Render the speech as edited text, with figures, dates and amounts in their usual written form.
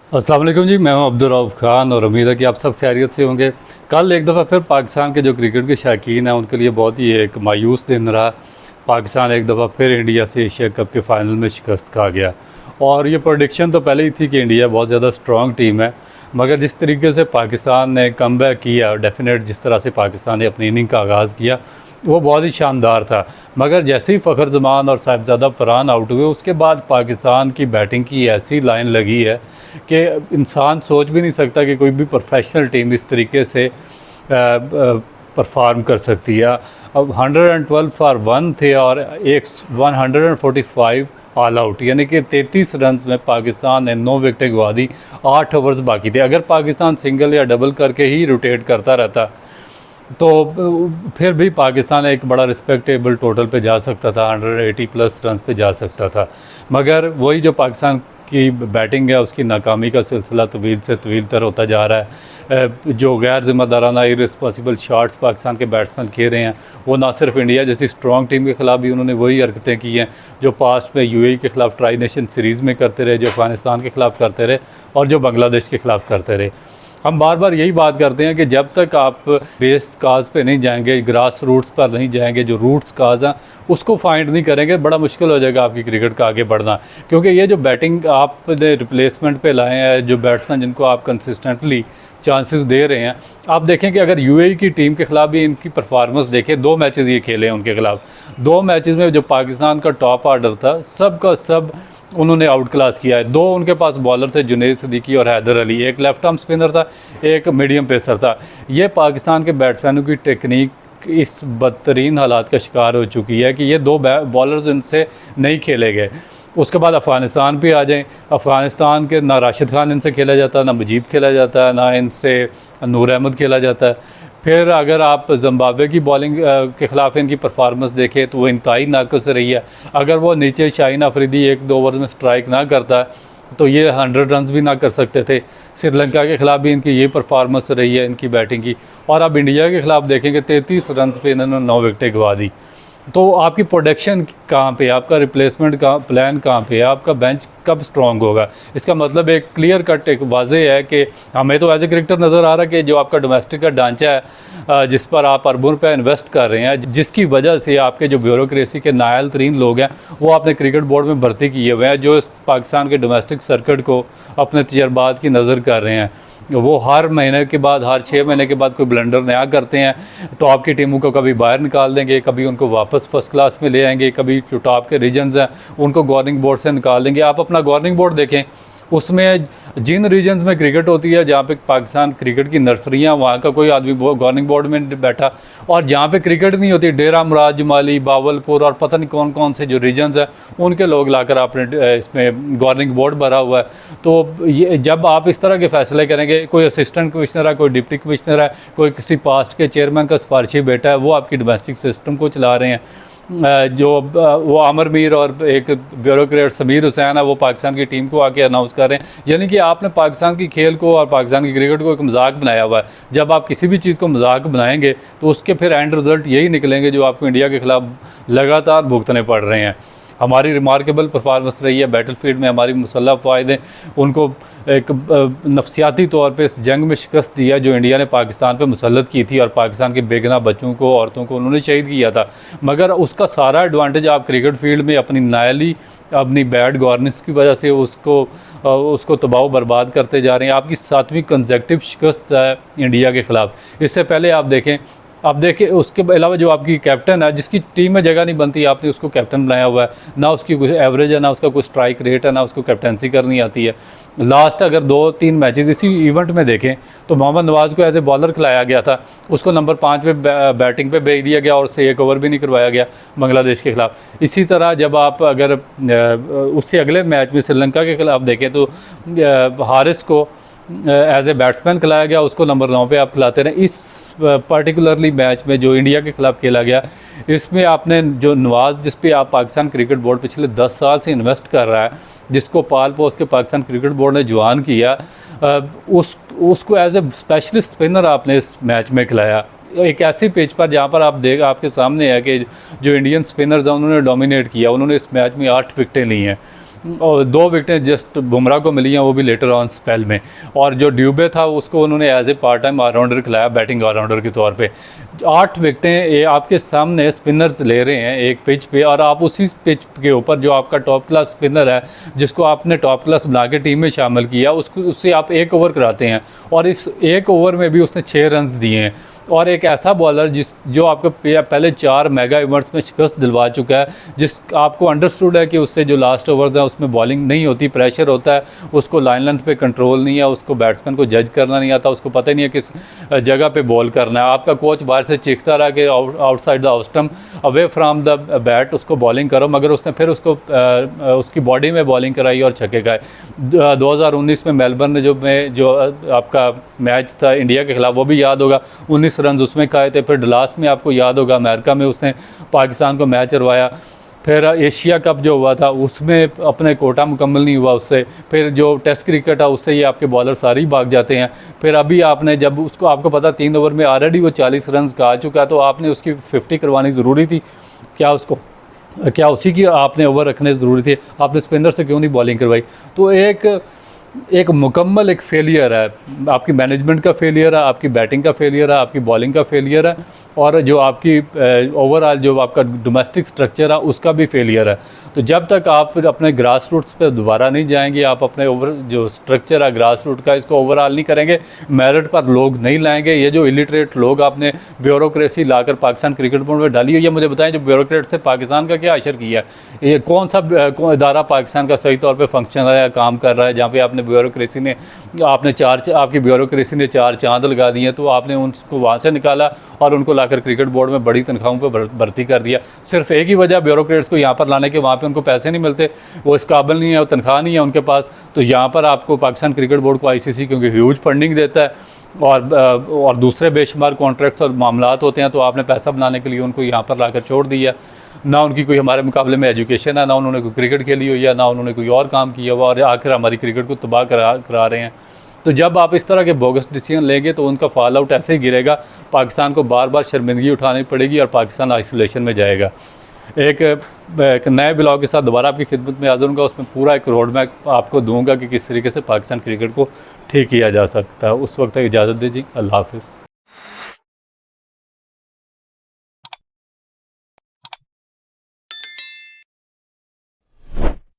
अस्सलाम वालेकुम जी, मैं हूं अब्दुल रऊफ़ खान और उम्मीद है कि आप सब खैरियत से होंगे। कल एक दफ़ा फिर पाकिस्तान के जो क्रिकेट के शौकीन हैं उनके लिए बहुत ही एक मायूस दिन रहा। पाकिस्तान एक दफ़ा फिर इंडिया से एशिया कप के फ़ाइनल में शिकस्त खा गया और ये प्रेडिक्शन तो पहले ही थी कि इंडिया बहुत ज़्यादा स्ट्रॉन्ग टीम है, मगर जिस तरीके से पाकिस्तान ने कमबैक किया, डेफिनेट जिस तरह से पाकिस्तान ने अपनी इनिंग का आगाज़ किया वो बहुत ही शानदार था। मगर जैसे ही फ़खर जमान और साहिबजादा फरहान आउट हुए उसके बाद पाकिस्तान की बैटिंग की ऐसी लाइन लगी है कि इंसान सोच भी नहीं सकता कि कोई भी प्रोफेशनल टीम इस तरीके से परफॉर्म कर सकती है। अब 112 फॉर 1 थे और एक 145 ऑल आउट, यानी कि 33 रन में पाकिस्तान ने 9 विकेटें गंवा दी। 8 ओवर्स बाकी थे। अगर पाकिस्तान सिंगल या डबल करके ही रोटेट करता रहता तो फिर भी पाकिस्तान एक बड़ा रिस्पेक्टेबल टोटल पे जा सकता था, 180 प्लस रन पे जा सकता था। मगर वही जो पाकिस्तान की बैटिंग है उसकी नाकामी का सिलसिला तवील से तवील तर होता जा रहा है। जो गैर ज़िम्मेदाराना इररिस्पॉन्सिबल शॉट्स पाकिस्तान के बैट्समैन खेल रहे हैं वो ना सिर्फ इंडिया जैसी स्ट्रॉन्ग टीम के ख़िलाफ़ भी उन्होंने वही हरकतें की हैं जो पास्ट में यूएई के ख़िलाफ़ ट्राई नेशन सीरीज़ में करते रहे, जो अफ़गानिस्तान के ख़िलाफ़ करते रहे और जो बांग्लादेश के ख़िलाफ़ करते रहे। हम बार बार यही बात करते हैं कि जब तक आप बेस काज पे नहीं जाएंगे, ग्रास रूट्स पर नहीं जाएंगे, जो रूट्स काज हैं उसको फाइंड नहीं करेंगे, बड़ा मुश्किल हो जाएगा आपकी क्रिकेट का आगे बढ़ना। क्योंकि ये जो बैटिंग आपने रिप्लेसमेंट पे लाए हैं, जो बैट्समैन जिनको आप कंसिस्टेंटली चांसेस दे रहे हैं, आप देखें कि अगर यूएई की टीम के ख़िलाफ़ भी इनकी परफॉर्मेंस देखें, 2 मैचेस ये खेले हैं उनके ख़िलाफ़। 2 मैचेस में जो पाकिस्तान का टॉप ऑर्डर था सब का सब उन्होंने आउट क्लास किया है। 2 उनके पास बॉलर थे, जुनैद सिद्दीकी और हैदर अली। एक लेफ्ट आर्म स्पिनर था, एक मीडियम पेसर था। ये पाकिस्तान के बैट्समैनों की टेक्निक इस बदतरीन हालात का शिकार हो चुकी है कि ये 2 बॉलर्स इनसे नहीं खेले गए। उसके बाद अफ़गानिस्तान पे आ जाएं, अफ़गानिस्तान के ना राशिद खान इनसे खेला जाता है, ना मुजीब खेला जाता है, ना इनसे नूर अहमद खेला जाता है। फिर अगर आप ज़िम्बाब्वे की बॉलिंग के ख़िलाफ़ इनकी परफॉर्मेंस देखें तो वो इंतहाई नाक़िस रही है। अगर वो नीचे शाहीन अफरीदी 1-2 ओवर में स्ट्राइक ना करता तो ये 100 रन भी ना कर सकते थे। श्रीलंका के ख़िलाफ़ भी इनकी ये परफॉर्मेंस रही है इनकी बैटिंग की। और अब इंडिया के ख़िलाफ़ देखेंगे 33 रन पे इन्होंने 9 विकेटें गंवा दी। तो आपकी प्रोडक्शन कहाँ पे, आपका रिप्लेसमेंट का प्लान कहाँ पे है, आपका बेंच कब स्ट्रॉन्ग होगा? इसका मतलब एक क्लियर कट एक वाज़ेह है कि हमें तो एज ए क्रिकेटर नज़र आ रहा है कि जो आपका डोमेस्टिक का ढांचा है, जिस पर आप अरबों रुपये इन्वेस्ट कर रहे हैं, जिसकी वजह से आपके जो ब्यूरोक्रेसी के नायल तरीन लोग हैं वो आपने क्रिकेट बोर्ड में भर्ती किए हुए हैं, जो इस पाकिस्तान के डोमेस्टिक सर्किट को अपने तजर्बात की नज़र कर रहे हैं। वो हर महीने के बाद, हर 6 महीने के बाद कोई ब्लंडर नया करते हैं। टॉप की टीमों को कभी बाहर निकाल देंगे, कभी उनको वापस फर्स्ट क्लास में ले आएंगे, कभी जो टॉप के रीजन्स हैं उनको गवर्निंग बोर्ड से निकाल देंगे। आप अपना गवर्निंग बोर्ड देखें, उसमें जिन रीजन्स में क्रिकेट होती है, जहाँ पे पाकिस्तान क्रिकेट की नर्सरियाँ, वहाँ का कोई आदमी गवर्निंग बोर्ड में बैठा, और जहाँ पे क्रिकेट नहीं होती, डेरा मुराद जमाली, बावलपुर और पता नहीं कौन कौन से जो रीजन्स हैं उनके लोग लाकर आपने इसमें गवर्निंग बोर्ड भरा हुआ है। तो ये जब आप इस तरह के फैसले करेंगे, कोई असिस्टेंट कमिश्नर है, कोई डिप्टी कमिश्नर है, कोई किसी पास्ट के चेयरमैन का सिफारशी बेटा है, वो आपकी डोमेस्टिक सिस्टम को चला रहे हैं। जो वो आमिर मीर और एक ब्यूरोक्रेट समीर हुसैन है वो पाकिस्तान की टीम को आके अनाउंस कर रहे हैं। यानी कि आपने पाकिस्तान की खेल को और पाकिस्तान की क्रिकेट को एक मजाक बनाया हुआ है। जब आप किसी भी चीज़ को मजाक बनाएंगे तो उसके फिर एंड रिज़ल्ट यही निकलेंगे जो आपको इंडिया के ख़िलाफ़ लगातार भुगतने पड़ रहे हैं। हमारी रिमार्केबल परफॉर्मेंस रही है बैटलफील्ड में, हमारी मुसल्लह फ़ायदे उनको एक नफसियाती तौर पे इस जंग में शिकस्त दिया जो इंडिया ने पाकिस्तान पे मुसल्लत की थी, और पाकिस्तान के बेगना बच्चों को, औरतों को उन्होंने शहीद किया था। मगर उसका सारा एडवांटेज आप क्रिकेट फील्ड में अपनी नायली, अपनी बैड गवर्नेंस की वजह से उसको तबाह बर्बाद करते जा रहे हैं। आपकी 7वीं कंसेक्टिव शिकस्त है इंडिया के ख़िलाफ़। इससे पहले आप देखें, अब देखिए उसके अलावा जो आपकी कैप्टन है, जिसकी टीम में जगह नहीं बनती, आपने उसको कैप्टन बनाया हुआ है। ना उसकी कोई एवरेज है, ना उसका कोई स्ट्राइक रेट है, ना उसको कैप्टनसी करनी आती है। लास्ट अगर 2-3 मैचेस इसी इवेंट में देखें तो मोहम्मद नवाज़ को एज ए बॉलर खिलाया गया था, उसको नंबर 5 पे बैटिंग पे भेज दिया गया और उससे 1 ओवर भी नहीं करवाया गया बांग्लादेश के ख़िलाफ़। इसी तरह जब आप अगर उससे अगले मैच में श्रीलंका के ख़िलाफ़ देखें तो हारिस को एज ए बैट्समैन खिलाया गया, उसको नंबर 9 पे आप खिलाते रहे। इस पर्टिकुलरली मैच में जो इंडिया के ख़िलाफ़ खेला गया, इसमें आपने जो नवाज़, जिस पे आप पाकिस्तान क्रिकेट बोर्ड पिछले 10 साल से इन्वेस्ट कर रहा है, जिसको पाल पोस के पाकिस्तान क्रिकेट बोर्ड ने जवान किया, उसको एज ए स्पेशलिस्ट स्पिनर आपने इस मैच में खिलाया। एक ऐसी पिच पर जहाँ पर आप आपके सामने है कि जो इंडियन स्पिनर्स हैं उन्होंने डोमिनेट किया, उन्होंने इस मैच में 8 विकेटें ली हैं। और 2 विकेटें जस्ट बुमराह को मिली हैं, वो भी लेटर ऑन स्पेल में। और जो ड्यूबे था उसको उन्होंने as a part time allrounder खिलाया, बैटिंग ऑलराउंडर के तौर पे। 8 विकेटें ये आपके सामने स्पिनर्स ले रहे हैं एक पिच पे, और आप उसी पिच के ऊपर जो आपका टॉप क्लास स्पिनर है जिसको आपने टॉप क्लास बना के टीम में शामिल किया, उसको उससे आप 1 ओवर कराते हैं, और इस 1 ओवर में भी उसने 6 रन्स दिए हैं। और एक ऐसा बॉलर जो आपको पहले 4 मेगा इवेंट्स में शिकस्त दिलवा चुका है, जिस आपको अंडरस्टूड है कि उससे जो लास्ट ओवर्स हैं उसमें बॉलिंग नहीं होती, प्रेशर होता है, उसको लाइन लेंथ पे कंट्रोल नहीं है, उसको बैट्समैन को जज करना नहीं आता, उसको पता ही नहीं है किस जगह पे बॉल करना है। आपका कोच बाहर से चीखता रहा कि outside the off stump, away from the bat उसको बॉलिंग करो, मगर उसने फिर उसको उसकी बॉडी में बॉलिंग कराई और छक्के खाए। 2019 में मेलबर्न में जो आपका मैच था इंडिया के खिलाफ, वो भी याद होगा, 19 रन उसमें खाए थे। फिर डलास में आपको याद होगा अमेरिका में उसने पाकिस्तान को मैच हरवाया। फिर एशिया कप जो हुआ था उसमें अपने कोटा मुकम्मल नहीं हुआ उससे। फिर जो टेस्ट क्रिकेट है उससे ये आपके बॉलर सारे ही भाग जाते हैं। फिर अभी आपने जब उसको आपको पता 3 ओवर में ऑलरेडी वो 40 रन का आ चुका है, तो आपने उसकी 50 करवानी ज़रूरी थी क्या उसी की आपने ओवर रखने ज़रूरी थे? आपने स्पिनर से क्यों नहीं बॉलिंग करवाई? तो एक मुकम्मल एक फेलियर है, आपकी मैनेजमेंट का फेलियर है, आपकी बैटिंग का फेलियर है, आपकी बॉलिंग का फेलियर है, और जो आपकी ओवरऑल जो आपका डोमेस्टिक स्ट्रक्चर है उसका भी फेलियर है। तो जब तक आप अपने ग्रास रूट्स पे दोबारा नहीं जाएंगे, आप अपने जो स्ट्रक्चर है ग्रास रूट का इसको ओवरऑल नहीं करेंगे, मेरिट पर लोग नहीं लाएंगे, ये जो इलिटरेट लोग आपने ब्यूरोक्रेसी लाकर पाकिस्तान क्रिकेट बोर्ड में डाली है, ये मुझे बताएं जो ब्यूरोक्रेट से पाकिस्तान का क्या असर किया है? ये कौन सा इदारा पाकिस्तान का सही तौर पर फंक्शन रहा है, काम कर रहा है, जहाँ पे आपने ब्यूरोक्रेसी ने आपकी ब्यूरोक्रेसी ने 4 चांद लगा दिए, तो आपने उनको वहाँ से निकाला और उनको लाकर क्रिकेट बोर्ड में बड़ी तनख्वाहों पर भर्ती कर दिया। सिर्फ एक ही वजह ब्यूरोक्रेट्स को यहाँ पर लाने के, वहाँ पे उनको पैसे नहीं मिलते, वो इस काबिल नहीं है, वो तनख्वाह नहीं है उनके पास। तो यहाँ पर आपको पाकिस्तान क्रिकेट बोर्ड को ICC क्योंकि ह्यूज फंडिंग देता है और दूसरे बेशुमार कॉन्ट्रैक्ट्स और मामलात होते हैं, तो आपने पैसा बनाने के लिए उनको यहाँ पर लाकर छोड़ दिया। ना उनकी कोई हमारे मुकाबले में एजुकेशन है, ना उन्होंने कोई क्रिकेट खेली हुई है, ना उन्होंने कोई और काम किया हुआ, और आखिर हमारी क्रिकेट को तबाह करा रहे हैं। तो जब आप इस तरह के बोगस डिसीजन लेंगे तो उनका फॉल आउट ऐसे ही गिरेगा, पाकिस्तान को बार बार शर्मिंदगी उठानी पड़ेगी और पाकिस्तान आइसोलेशन में जाएगा। एक नए ब्लॉग के साथ दोबारा आपकी खिदमत में हाजिर हूँगा, उसमें पूरा एक रोड मैप आपको दूंगा कि किस तरीके से पाकिस्तान क्रिकेट को ठीक किया जा सकता है। उस वक्त तक इजाज़त दीजिए, अल्लाह हाफिज़।